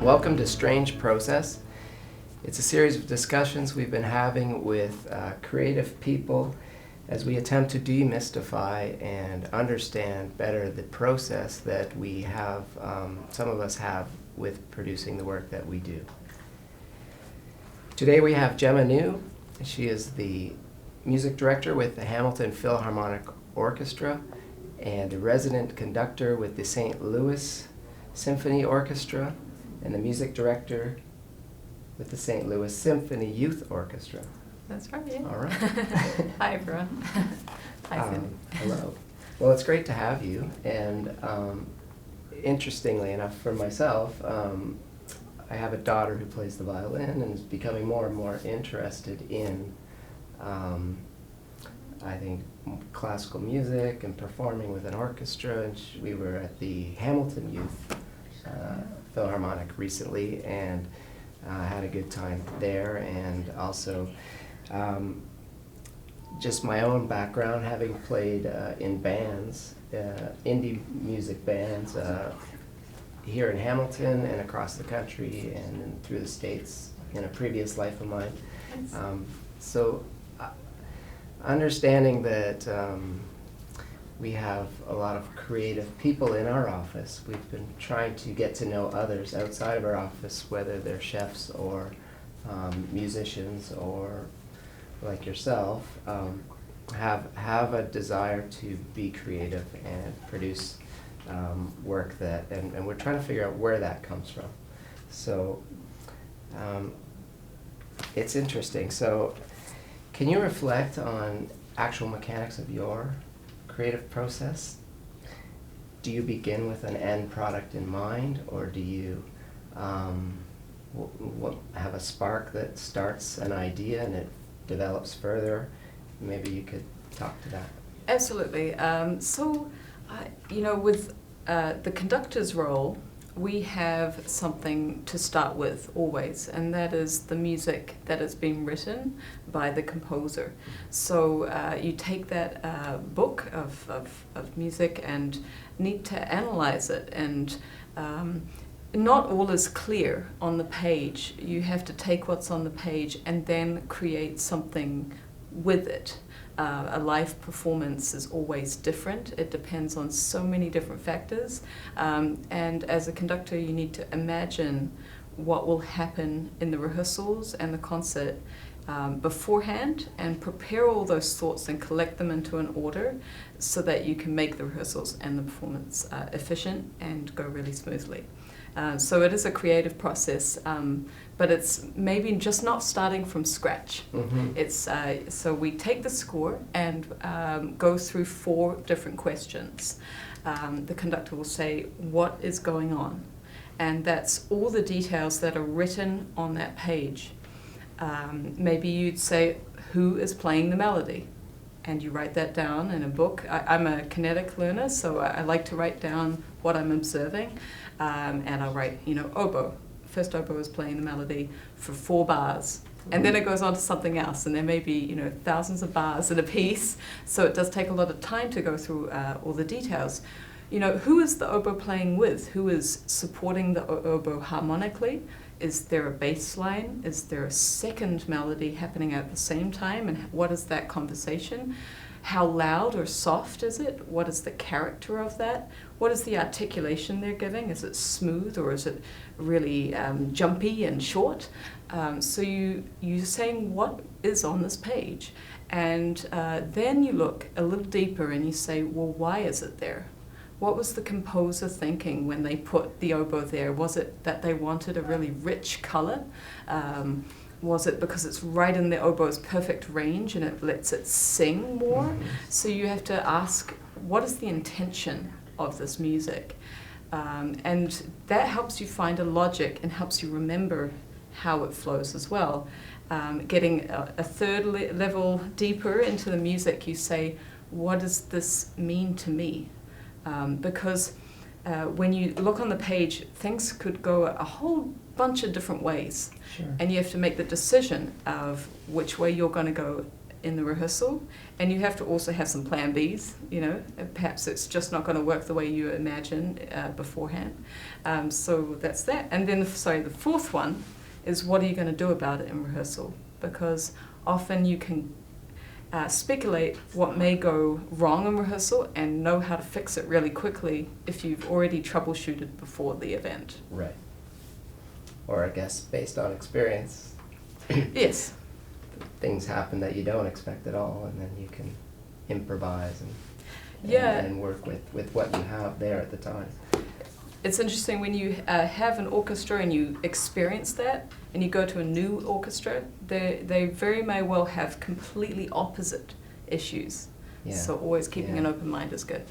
Welcome to Strange Process. It's a series of discussions we've been having with creative people as we attempt to demystify and understand better the process that we have, some of us have, with producing the work that we do. Today we have Gemma New. She is the music director with the Hamilton Philharmonic Orchestra and a resident conductor with the St. Louis Symphony Orchestra and the music director with the St. Louis Symphony Youth Orchestra. That's right, yeah. All right. Hi, everyone. Hi, Finn. Hello. Well, it's great to have you. And interestingly enough, for myself, I have a daughter who plays the violin and is becoming more and more interested in, I think, classical music and performing with an orchestra. And we were at the Hamilton Youth Philharmonic recently and had a good time there. And also just my own background, having played in bands, indie music bands, here in Hamilton and across the country and through the States in a previous life of mine. So understanding that we have a lot of creative people in our office, we've been trying to get to know others outside of our office, whether they're chefs or musicians or like yourself, have a desire to be creative and produce work that, and we're trying to figure out where that comes from. So it's interesting. So can you reflect on actual mechanics of your creative process? Do you begin with an end product in mind, or do you have a spark that starts an idea and it develops further? Maybe you could talk to that. Absolutely. With the conductor's role, we have something to start with always, and that is the music that has been written by the composer. So you take that book of music and need to analyze it, and not all is clear on the page. You have to take what's on the page and then create something with it. A live performance is always different. It depends on so many different factors. And as a conductor, you need to imagine what will happen in the rehearsals and the concert beforehand, and prepare all those thoughts and collect them into an order so that you can make the rehearsals and the performance efficient and go really smoothly. So it is a creative process, but it's maybe just not starting from scratch. Mm-hmm. It's so we take the score and go through 4 different questions. The conductor will say, what is going on? And that's all the details that are written on that page. Maybe you'd say, who is playing the melody? And you write that down in a book. I'm a kinetic learner, so I like to write down what I'm observing. And I'll write, oboe. First oboe is playing the melody for 4 bars. And then it goes on to something else, and there may be, thousands of bars in a piece. So it does take a lot of time to go through all the details. Who is the oboe playing with? Who is supporting the oboe harmonically? Is there a bass line? Is there a second melody happening at the same time? And what is that conversation? How loud or soft is it? What is the character of that? What is the articulation they're giving? Is it smooth, or is it really jumpy and short? So you're saying what is on this page. And then you look a little deeper and you say, well, why is it there? What was the composer thinking when they put the oboe there? Was it that they wanted a really rich color? Was it because it's right in the oboe's perfect range and it lets it sing more? Mm-hmm. So you have to ask, what is the intention of this music? And that helps you find a logic and helps you remember how it flows as well. Getting a third level deeper into the music, you say, what does this mean to me? Because when you look on the page, things could go a whole bunch of different ways. Sure. And you have to make the decision of which way you're going to go in the rehearsal, and you have to also have some plan Bs, you know, perhaps it's just not going to work the way you imagine beforehand. So that's that. And then, the fourth one is, what are you going to do about it in rehearsal? Because often you can speculate what may go wrong in rehearsal and know how to fix it really quickly if you've already troubleshooted before the event. Right. Or I guess based on experience. Yes. Things happen that you don't expect at all, and then you can improvise and work with what you have there at the time. It's interesting when you have an orchestra and you experience that, and you go to a new orchestra, they very may well have completely opposite issues. Yeah. So always keeping an open mind is good.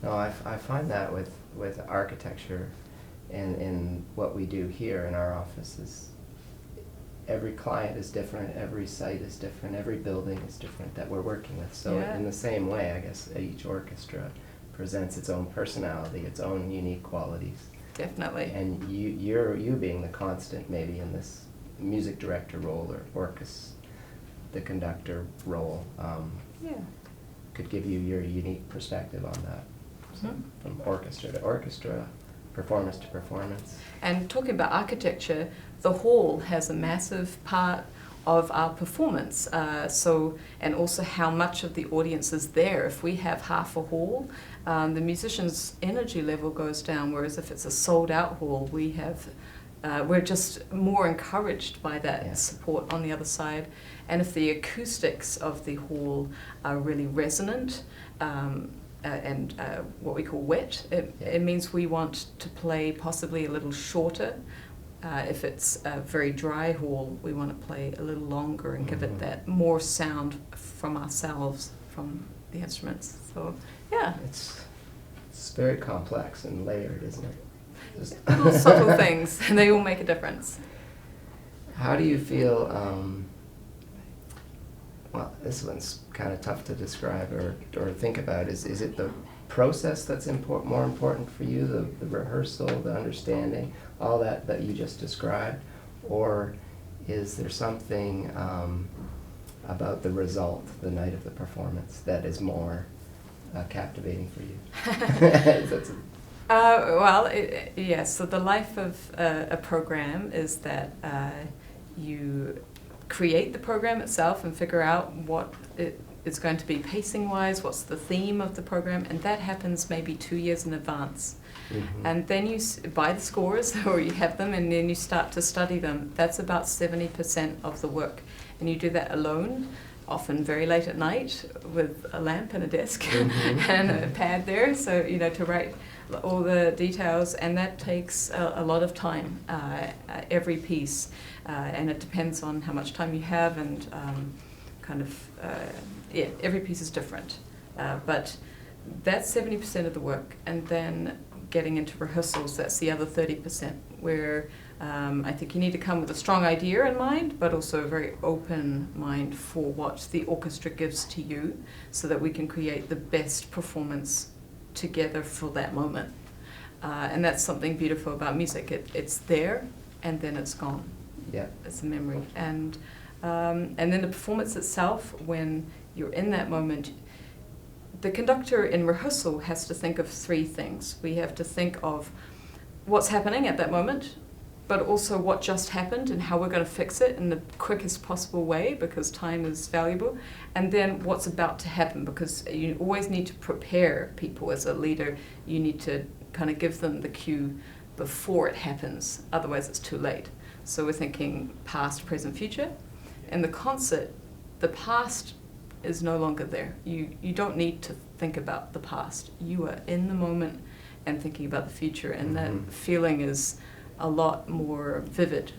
No, I find that with architecture and in what we do here in our office is every client is different, every site is different, every building is different that we're working with. So in the same way, I guess each orchestra presents its own personality, its own unique qualities. Definitely. And you being the constant maybe in this music director role or the conductor role could give you your unique perspective on that. So from orchestra to orchestra, performance to performance. And talking about architecture, the hall has a massive part of our performance. And also how much of the audience is there. If we have half a hall, the musician's energy level goes down, whereas if it's a sold-out hall, we're just more encouraged by that support on the other side. And if the acoustics of the hall are really resonant, and what we call wet, it means we want to play possibly a little shorter. If it's a very dry hall, we want to play a little longer and give it that more sound from ourselves, from the instruments. So, yeah. It's very complex and layered, isn't it? Just little subtle things, and they all make a difference. How do you feel, well, this one's kind of tough to describe or think about. Is it the process that's more important for you, the rehearsal, the understanding, all that you just described? Or is there something about the result, the night of the performance, that is more captivating for you? So the life of a program is that you create the program itself and figure out what it's going to be pacing-wise, what's the theme of the program, and that happens maybe 2 years in advance. Mm-hmm. And then you buy the scores, or you have them, and then you start to study them. That's about 70% of the work. And you do that alone, often very late at night, with a lamp and a desk and a pad there, so, to write all the details, and that takes a lot of time, every piece, and it depends on how much time you have, and every piece is different, but that's 70% of the work. And then getting into rehearsals, that's the other 30%, where I think you need to come with a strong idea in mind, but also a very open mind for what the orchestra gives to you, so that we can create the best performance together for that moment. And that's something beautiful about music. It's there, and then it's gone. Yeah. It's a memory. And then the performance itself, when you're in that moment, the conductor in rehearsal has to think of three things. We have to think of what's happening at that moment, but also what just happened and how we're going to fix it in the quickest possible way, because time is valuable, and then what's about to happen, because you always need to prepare people. As a leader, you need to kind of give them the cue before it happens, otherwise it's too late. So we're thinking past, present, future. In the concert, the past is no longer there. You don't need to think about the past. You are in the moment and thinking about the future, and that feeling is a lot more vivid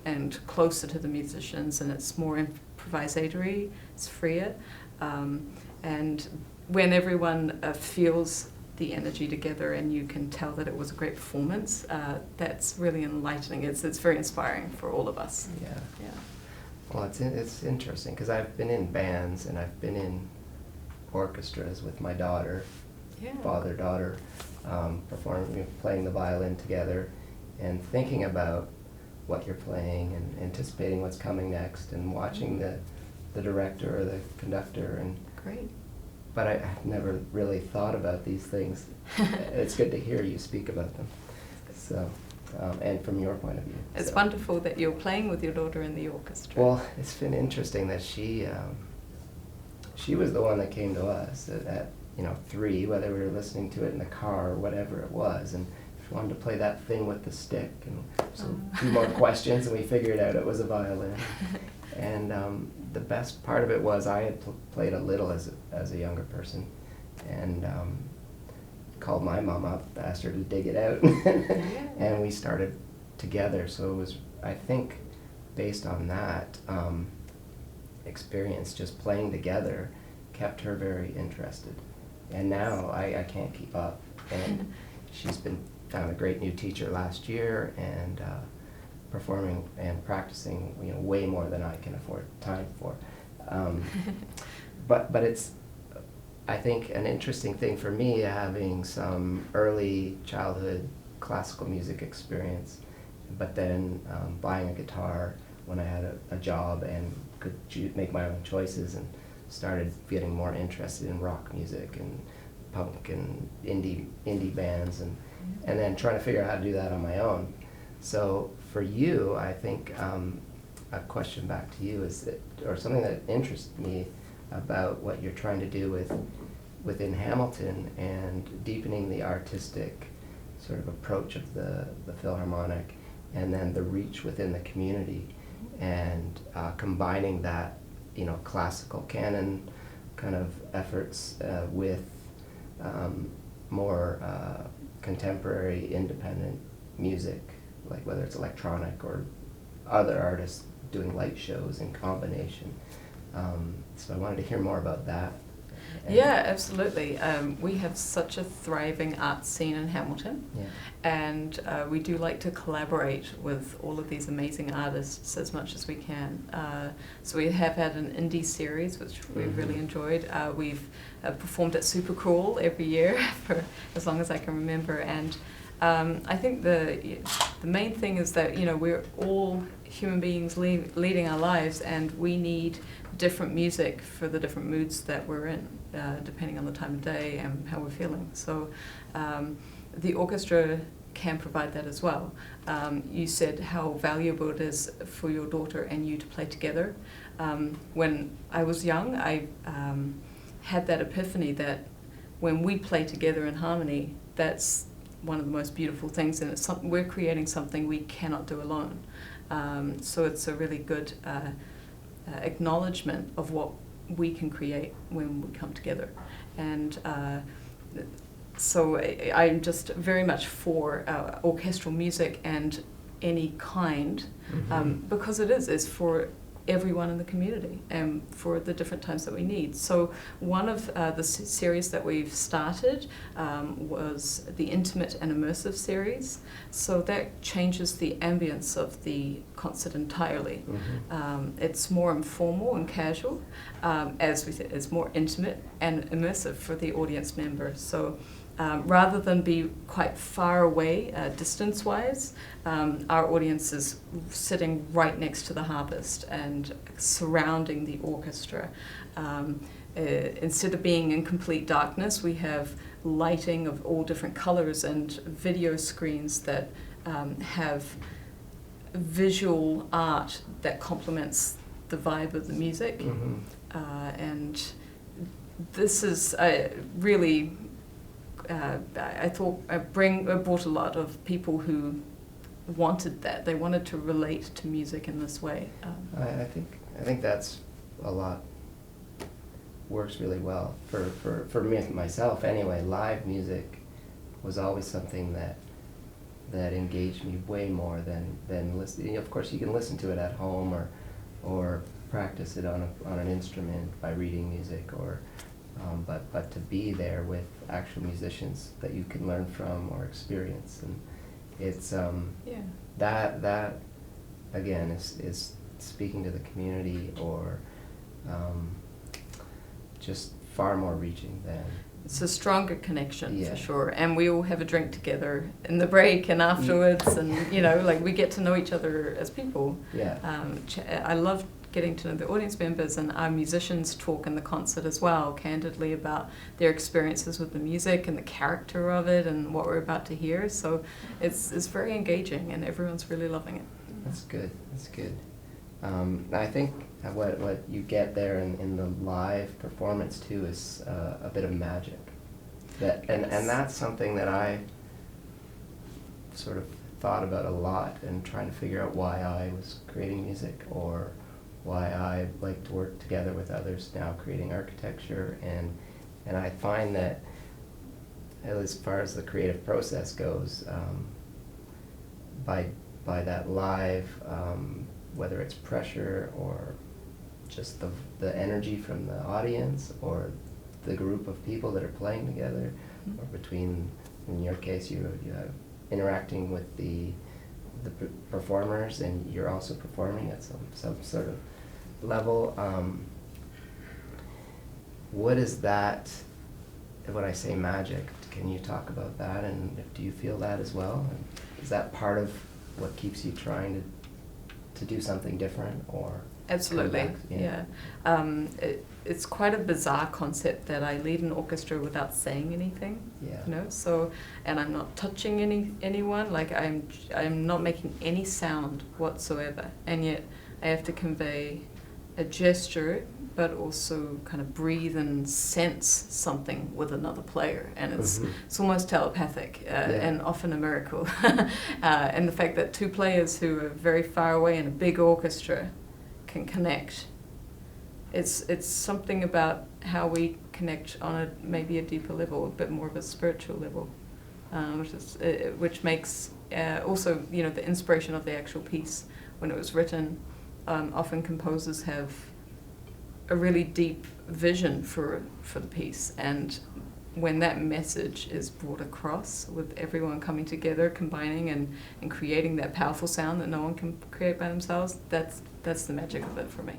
and closer to the musicians, and it's more improvisatory, it's freer, and when everyone feels the energy together and you can tell that it was a great performance, that's really enlightening. It's very inspiring for all of us. Yeah. Well, it's interesting, because I've been in bands and I've been in orchestras with my daughter, father-daughter, performing, playing the violin together, and thinking about what you're playing and anticipating what's coming next, and watching the director or the conductor, and Great. but I've never really thought about these things. It's good to hear you speak about them. So, and from your point of view. It's so. wonderful that you're playing with your daughter in the orchestra. Well, it's been interesting that she was the one that came to us at 3, whether we were listening to it in the car or whatever it was, and she wanted to play that thing with the stick, and so a few more questions, and we figured out it was a violin. And the best part of it was I had played a little as a younger person, and called my mom up, asked her to dig it out, and we started together. So it was, I think, based on that experience, just playing together kept her very interested. And now I can't keep up. And she's found a great new teacher last year, and performing and practicing way more than I can afford time for. But it's, I think, an interesting thing for me, having some early childhood classical music experience, but then buying a guitar when I had a job and could make my own choices, and started getting more interested in rock music and punk and indie bands, and then trying to figure out how to do that on my own. So for you, I think a question back to you is or something that interests me about what you're trying to do within Hamilton, and deepening the artistic sort of approach of the Philharmonic, and then the reach within the community, and combining that classical canon kind of efforts with more contemporary independent music, like whether it's electronic or other artists doing light shows in combination. So I wanted to hear more about that. Yeah, absolutely. We have such a thriving art scene in Hamilton, and we do like to collaborate with all of these amazing artists as much as we can. So we have had an indie series, which we really enjoyed. We've performed at Super Cruel every year for as long as I can remember, and I think the main thing is that we're all human beings leading our lives, and we need different music for the different moods that we're in, depending on the time of day and how we're feeling. So the orchestra can provide that as well. You said how valuable it is for your daughter and you to play together. When I was young, I had that epiphany that when we play together in harmony, that's one of the most beautiful things, and it's we're creating something we cannot do alone. So it's a really good acknowledgement of what we can create when we come together. And so I'm just very much for orchestral music and any kind, because it's for everyone in the community and for the different times that we need. So one of the series that we've started was the Intimate and Immersive series. So that changes the ambience of the concert entirely. It's more informal and casual. As we said, it's more intimate and immersive for the audience member. So rather than be quite far away distance-wise, our audience is sitting right next to the harpist and surrounding the orchestra. Instead of being in complete darkness, we have lighting of all different colors and video screens that have visual art that complements the vibe of the music. And this is really... I thought brought a lot of people who wanted that. They wanted to relate to music in this way. I think that's a lot, works really well for me, myself anyway. Live music was always something that engaged me way more than listening. Of course, you can listen to it at home or practice it on an instrument by reading music, or but to be there with actual musicians that you can learn from or experience, and it's that again is speaking to the community, or just far more reaching than. It's a stronger connection for sure, and we all have a drink together in the break and afterwards, and like we get to know each other as people. I love getting to know the audience members, and our musicians talk in the concert as well, candidly about their experiences with the music and the character of it and what we're about to hear. So it's very engaging, and everyone's really loving it. That's good. That's good. I think what you get there in the live performance too is a bit of magic. And that's something that I sort of thought about a lot, and trying to figure out why I was creating music, or why I like to work together with others now creating architecture. And I find that as far as the creative process goes, by that live, whether it's pressure or just the energy from the audience or the group of people that are playing together, or between, in your case, you have interacting with the performers, and you're also performing at some sort of level. What is that, when I say magic, can you talk about that, and do you feel that as well? And is that part of what keeps you trying to do something different, or? Absolutely, yeah. It's quite a bizarre concept that I lead an orchestra without saying anything. Yeah. You know, so, and I'm not touching anyone. Like I'm not making any sound whatsoever, and yet I have to convey a gesture, but also kind of breathe and sense something with another player, and it's almost telepathic, and often a miracle. And the fact that two players who are very far away in a big orchestra can connect. It's something about how we connect on maybe a deeper level, a bit more of a spiritual level, which makes also, the inspiration of the actual piece when it was written. Often composers have a really deep vision for the piece, and when that message is brought across with everyone coming together, combining and creating that powerful sound that no one can create by themselves, that's the magic of it for me.